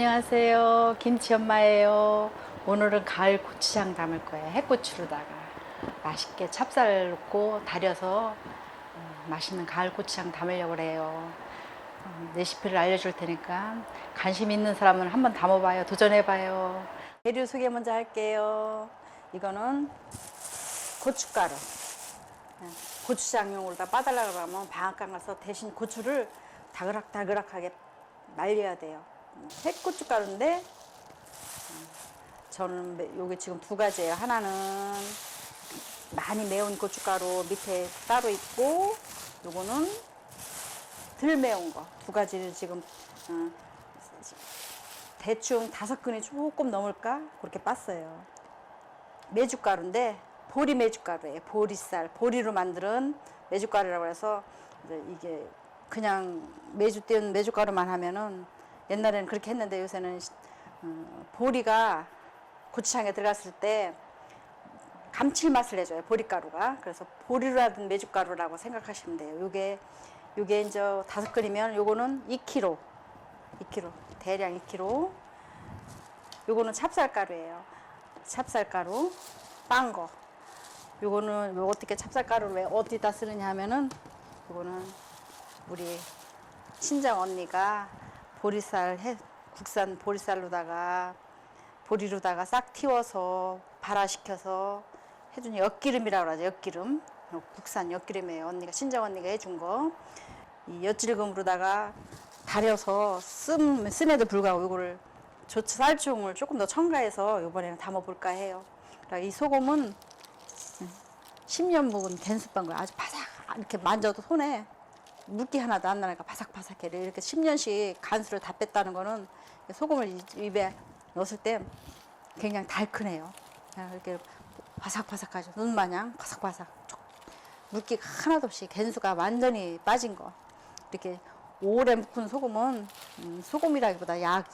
안녕하세요. 김치 엄마예요. 오늘은 가을 고추장 담을 거예요. 해고추로다가 맛있게 찹쌀 넣고 달여서 맛있는 가을 고추장 담으려고 그래요. 레시피를 알려줄 테니까 관심 있는 사람은 한번 담아봐요. 도전해봐요. 재료 소개 먼저 할게요. 이거는 고춧가루. 고추장용으로 다 빠달라고 하면 방앗간 가서 대신 고추를 다그락다그락하게 말려야 돼요. 핵고춧가루인데 저는 요게 지금 두 가지예요. 하나는 많이 매운 고춧가루 밑에 따로 있고, 요거는 덜 매운 거 두 가지를 지금 대충 5큰이 조금 넘을까 그렇게 빻어요. 메주가루인데 보리 메주가루예요. 보리쌀 보리로 만든 메주가루라고 해서 이게 그냥 메주 띄운 메주가루만 하면은 옛날에는 그렇게 했는데 요새는 보리가 고추장에 들어갔을 때 감칠맛을 내줘요. 보리가루가. 그래서 보리로 하든 메주가루라고 생각하시면 돼요. 요게 이제 5큰이면 요거는 2kg 대략 2kg. 요거는 찹쌀가루예요. 찹쌀가루 빤 거. 요거는 어떻게 찹쌀가루를 왜 어디다 쓰느냐 하면은, 요거는 우리 친정 언니가 국산 보리로다가 싹 튀워서 발화시켜서 해준 엿기름이라고 그러죠. 엿기름. 국산 엿기름이에요. 언니가, 친정 언니가 해준 거. 이 엿질금으로다가 달여서 씀에도 불구하고 요거를 쌀종을 조금 더 첨가해서 요번에는 담아볼까 해요. 이 소금은 10년 묵은 갠수빵 거예요. 아주 바삭, 이렇게 만져도 손에 물기 하나도 안 나니까 바삭바삭해. 이렇게 10년씩 간수를 다 뺐다는 거는 소금을 입에 넣었을 때 굉장히 달큰해요. 이렇게 바삭바삭하죠. 눈 마냥 바삭바삭. 물기가 하나도 없이 갠수가 완전히 빠진 거. 이렇게 오래 묵은 소금은 소금이라기보다 약.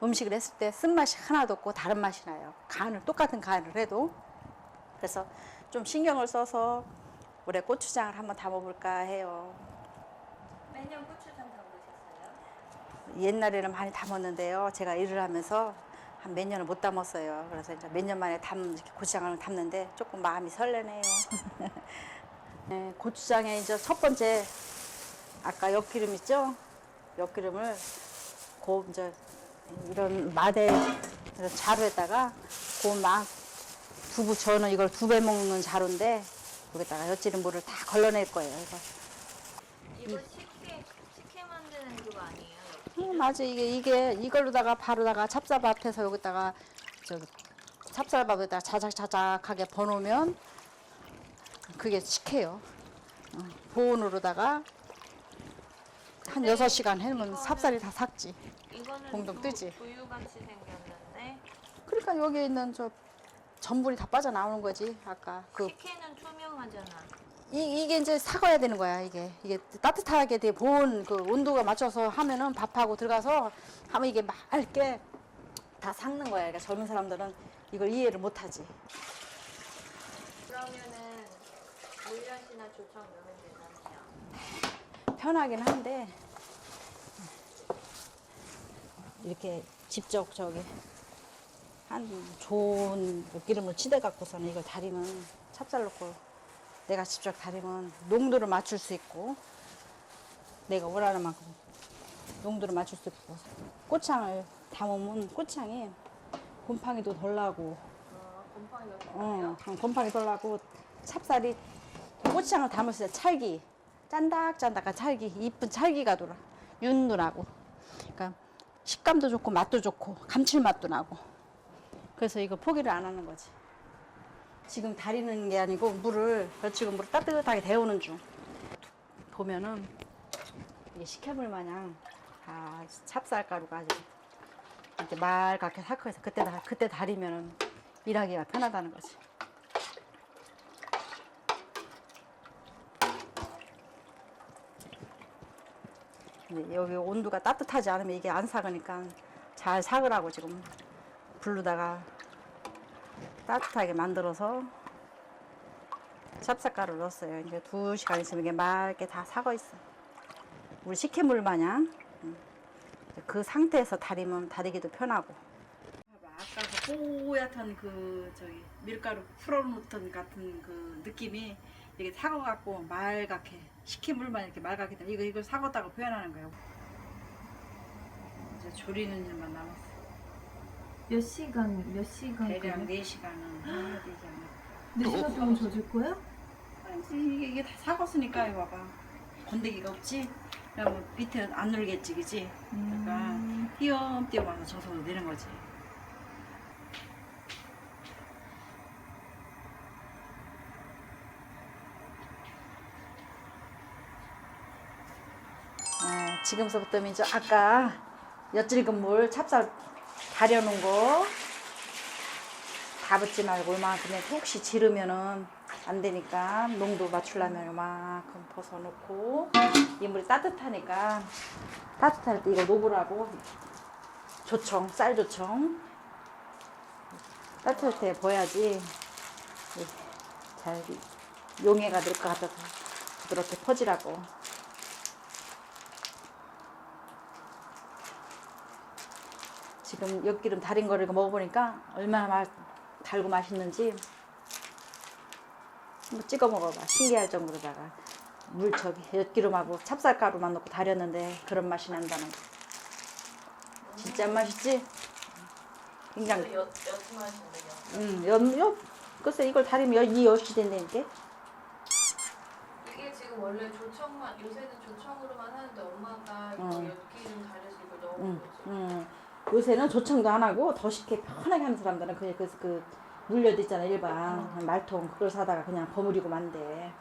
음식을 했을 때 쓴맛이 하나도 없고 다른 맛이 나요. 똑같은 간을 해도. 그래서 좀 신경을 써서 올해 고추장을 한번 담아볼까 해요. 매년 고추장 담그셨어요? 옛날에는 많이 담았는데요. 제가 일을 하면서 한 몇 년을 못 담았어요. 그래서 이제 몇 년 만에 이렇게 고추장을 담는데 조금 마음이 설레네요. 네, 고추장에 이제 첫 번째 아까 엿기름 있죠? 엿기름을 이제 이런 마대 이런 자루에다가 저는 이걸 2배 먹는 자루인데 여기다가 엿지른 물을 다 걸러낼 거예요. 이거 식혜 만드는 그거 아니에요? 맞아. 이걸로다가 바로다가 찹쌀밥해서 여기다가 찹쌀밥에다가 자작자작하게 버놓으면 그게 식혜요. 보온으로다가 한 6시간 해놓으면 삽살이 다 삭지. 이거는 동동 뜨지. 두유같이 생겼는데 그러니까 여기 있는 전분이 다 빠져나오는 거지. 아까 식혜는 투명하잖아. 이게 이제 삭아야 되는 거야. 이게 따뜻하게 돼 보온 온도가 맞춰서 하면은 밥하고 들어가서 하면 이게 맑게 다 삭는 거야. 그러니까 젊은 사람들은 이걸 이해를 못하지. 그러면은 물엿이나 조청 넣으면 되잖아요. 편하긴 한데 이렇게 직접 한 좋은 기름을 치대 갖고서는 이걸 달이면 찹쌀 넣고 내가 직접 달이면 농도를 맞출 수 있고 내가 원하는 만큼 농도를 맞출 수 있고 꽃향을 담으면 꽃향이 곰팡이도 덜 나고 곰팡이 덜 나고 찹쌀이 꽃향을 담았을 때 찰기 짠닥짠닥한 찰기 이쁜 찰기가 돌아 윤는하고 그러니까 식감도 좋고 맛도 좋고 감칠맛도 나고 그래서 이거 포기를 안 하는 거지. 지금 달이는 게 아니고 지금 물을 따뜻하게 데우는 중. 보면은 이게 식혜물 마냥 찹쌀가루가 아주 이렇게 맑게 삭혀서 그때 달이면은 일하기가 편하다는 거지. 근데 여기 온도가 따뜻하지 않으면 이게 안 삭으니까 잘 삭으라고 지금 불로다가 따뜻하게 만들어서 찹쌀가루를 넣었어요. 이제 2시간 있으면 이게 맑게 다 삭어 있어. 우리 식혜물 마냥 그 상태에서 다리면 다리기도 편하고. 봐봐, 아까 그 뽀얗던 그 저기 밀가루 풀어놓던 같은 그 느낌이 이게 사과갖고 말갛게 식혜물만 이렇게 말갛게 돼. 이걸 사과다고 표현하는 거예요. 이제 조리는 일만 남았어. 몇 시간 대략 걸려? 4시간은 해야 되지 않나. 4시간 동안 젖을 거야? 이게 다 사과수니까 이거 봐봐. 건더기가 없지? 그러면 밑에는 안 눌겠지, 그지? 그러니까 띄엄띄엄 와서 정성으로 내는 거지. 지금서부터는 이제 아까 엿질근 물 찹쌀 다려놓은 거 다 붓지 말고 이만큼에 혹시 지르면은 안 되니까 농도 맞추려면 이만큼 벗어놓고 이 물이 따뜻하니까 따뜻할 때 이거 녹으라고 조청, 쌀조청 따뜻할 때 버야지 잘 용해가 될 것 같아서 부드럽게 퍼지라고. 지금 엿기름 달인 거를 먹어보니까 얼마나 달고 맛있는지 한번 찍어 먹어봐. 신기할 정도로다가 엿기름하고 찹쌀가루만 넣고 달였는데 그런 맛이 난다는 거. 진짜 맛있지? 굉장히. 엿 맛인데요. 엿. 글쎄 이걸 달이면 이 엿이 된다니까. 이게 지금 원래 조청만 요새는 조청으로만 하는데 엄마가 이거 엿기름 달여서 이거 넣은 거지. 요새는 조청도 안 하고 더 쉽게 편하게 하는 사람들은 그냥 그 물엿 있잖아 일반 말통 그걸 사다가 그냥 버무리고 만대.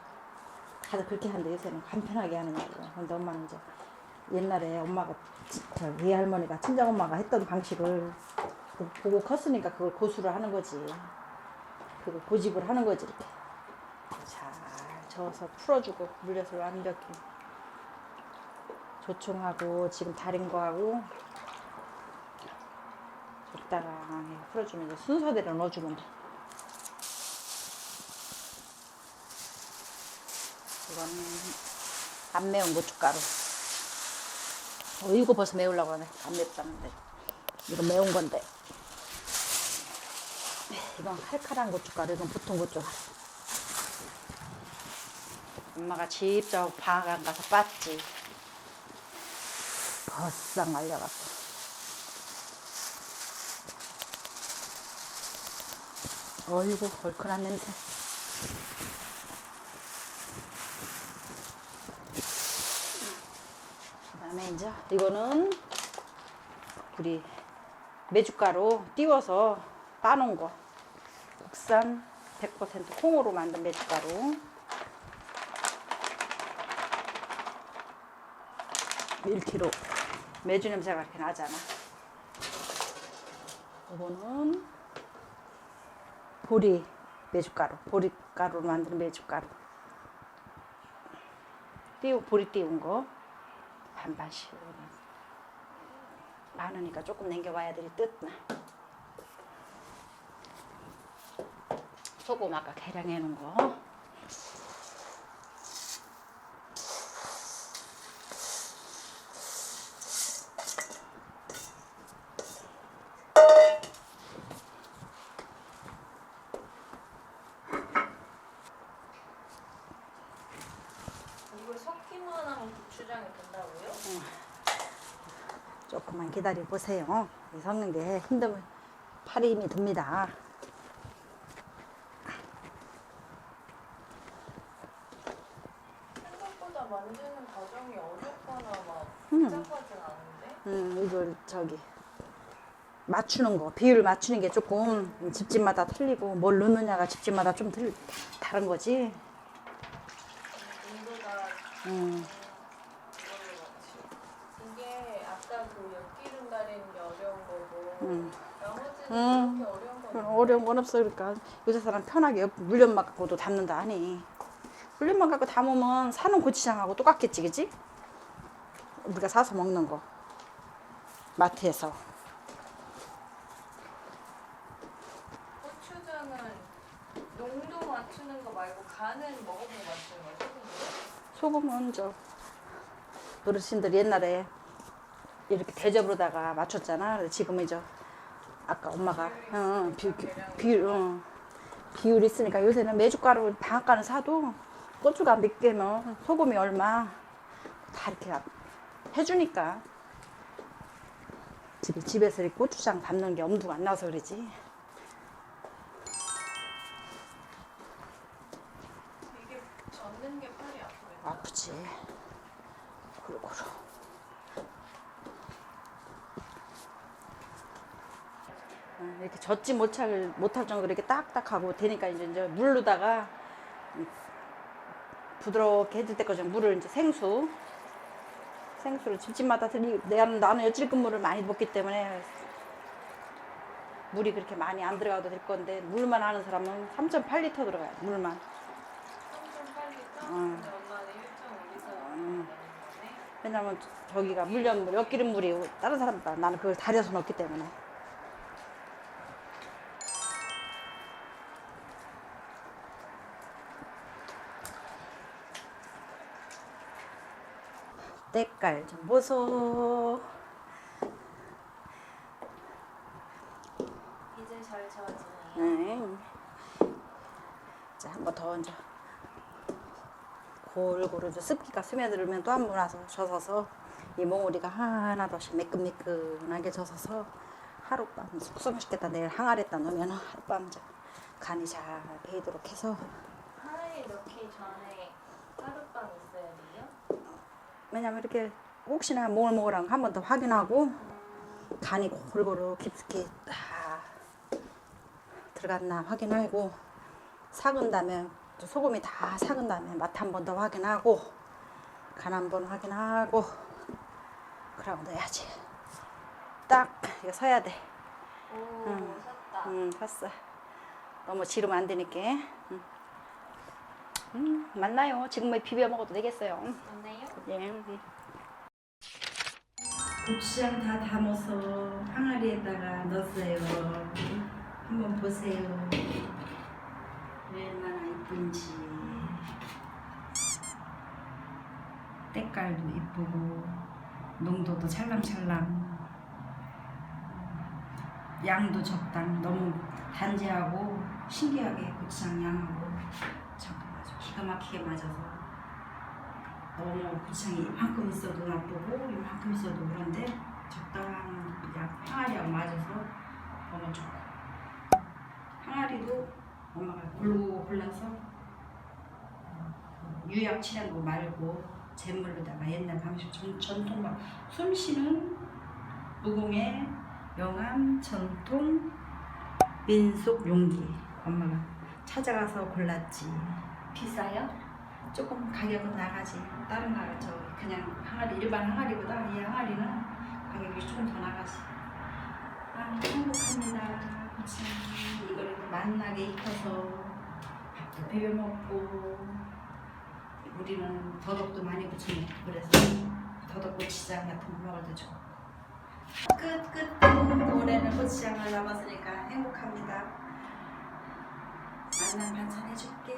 다들 그렇게 하는데 요새는 간편하게 하는 거예요. 근데 엄마는 이제 옛날에 엄마가 저희 할머니가 친정 엄마가 했던 방식을 보고 컸으니까 그걸 고수를 하는 거지. 그걸 고집을 하는 거지 이렇게. 잘 저어서 풀어주고 물엿을 완벽히 조청하고 지금 달인 거하고 적당히 풀어주면 이제 순서대로 넣어주면 돼. 이건 안 매운 고춧가루. 이거 벌써 매우려고 하네. 안 맵다는데. 이건 매운 건데. 이건 칼칼한 고춧가루. 이건 보통 고춧가루. 엄마가 직접 방앗간 가서 빻지. 버싹 말려갖고. 어이구 얼큰한 냄새. 그다음에 이제 이거는 우리 메주가루 띄워서 따놓은 거. 국산 100% 콩으로 만든 메주가루. 1kg. 메주 냄새가 그렇게 나잖아. 이거는 보리 메주가루, 보리가루로 만든 메주가루. 보리 띄운 거 반반씩. 많으니까 조금 남겨와야 될 듯. 소금 아까 계량해 놓은 거. 이걸 섞기만 하면 고추장이 된다고요? 조금만 기다려 보세요. 섞는 게 힘들면 팔에 힘이 듭니다. 생각보다 만드는 과정이 어렵거나 막 복잡하진 않은데? 이걸 맞추는 거, 비율 맞추는 게 조금 집집마다 틀리고 뭘 넣느냐가 집집마다 좀 다른 거지. 농도가 음. 이게 아까 그 엿기름 달이는 게 어려운 거고 나머지는 음. 그렇게 어려운 건 어려운 건 없어. 그러니까 요새 사람 편하게 물엿만 갖고도 담는다 하니 물엿만 갖고 담으면 사는 고추장하고 똑같겠지, 그지? 우리가 사서 먹는 거 마트에서. 고추장은 농도 맞추는 거 말고 간은 먹어보고 맞추는 거예요? 소금은 어르신들 옛날에 이렇게 대접으로다가 맞췄잖아. 그래서 지금은 이제 아까 엄마가 비율 있으니까 요새는 메주가루 방앗간을 사도 고추가 몇 개면 소금이 얼마 다 이렇게 해주니까 집에서 이렇게 고추장 담는 게 엄두가 안 나서 그러지. 이게 젓는 게 팔이 아프겠다. 아프지. 고루고루. 이렇게 젓지 못할 정도로 이렇게 딱딱하고 되니까 이제 물로다가 부드럽게 해줄 때까지 물을 이제 생수를 집집마다 나는 여찔금물을 많이 먹기 때문에 물이 그렇게 많이 안 들어가도 될 건데 물만 하는 사람은 3.8리터 들어가요. 물만. 3.8리터? 근데 엄마는 1.5리터 넣는 거네. 왜냐면 저기가 물엿물, 엿기름물이 다른 사람보다 나는 그걸 달여서 넣기 때문에. 때깔 좀 보소. 이제 잘 저어지네요. 네. 자, 한 번 더 얹어. 골고루 좀 습기가 스며들면 또 한 번 와서 젖어서 이 몽우리가 하나둘씩 매끈매끈하게 젖어서 하룻밤 숙성시켰다 내일 항아리에다 넣으면 하룻밤 간이 잘 배이도록 해서. 하나에 넣기 전에 하룻밤 있어야 돼요? 왜냐면 이렇게 혹시나 몽글몽글한 거 한 번 더 확인하고 간이 골고루 깊숙이 다 들어갔나 확인하고 삭은 다음에 또 소금이 다 삭은 다음에 맛 한 번 더 확인하고 간 한 번 확인하고 그러고 넣어야지. 딱 이거 서야 돼. 오, 샀다. 샀어. 너무 지르면 안 되니까. 맞나요? 지금 뭐 비벼 먹어도 되겠어요. 맞나요? 예. 고추장 다 담아서 항아리에다가 넣었어요. 한번 보세요. 얼마나 이쁜지. 때깔도 이쁘고 농도도 찰랑찰랑. 양도 적당. 너무 단지하고 신기하게 고추장 양하고 아주 기가 막히게 맞아서. 너무 고추장이 이만큼 있어도 나쁘고 이만큼 있어도 그런데 적당한 그냥 항아리하고 맞아서 너무 좋고. 항아리도 엄마가 고르고 골라서 유약 칠한 거 말고 잿물로다가 옛날 방식 전통 숨쉬는 무공의 영암 전통 민속 용기 엄마가 찾아가서 골랐지. 비싸요? 조금 가격은 나가지. 다른 나라 저 그냥 항아리 일반 항아리보다 이 항아리는 가격이 조금 더 나가지. 아 행복합니다. 고추장 이걸 맛나게 익혀서 밥도 비벼 먹고 우리는 더덕도 많이 붙여 먹고 그래서 더덕 고추장 같은 거 먹어도 좋고. 끝 올해는 고추장을 남았으니까 행복합니다. 맛난 반찬 해줄게.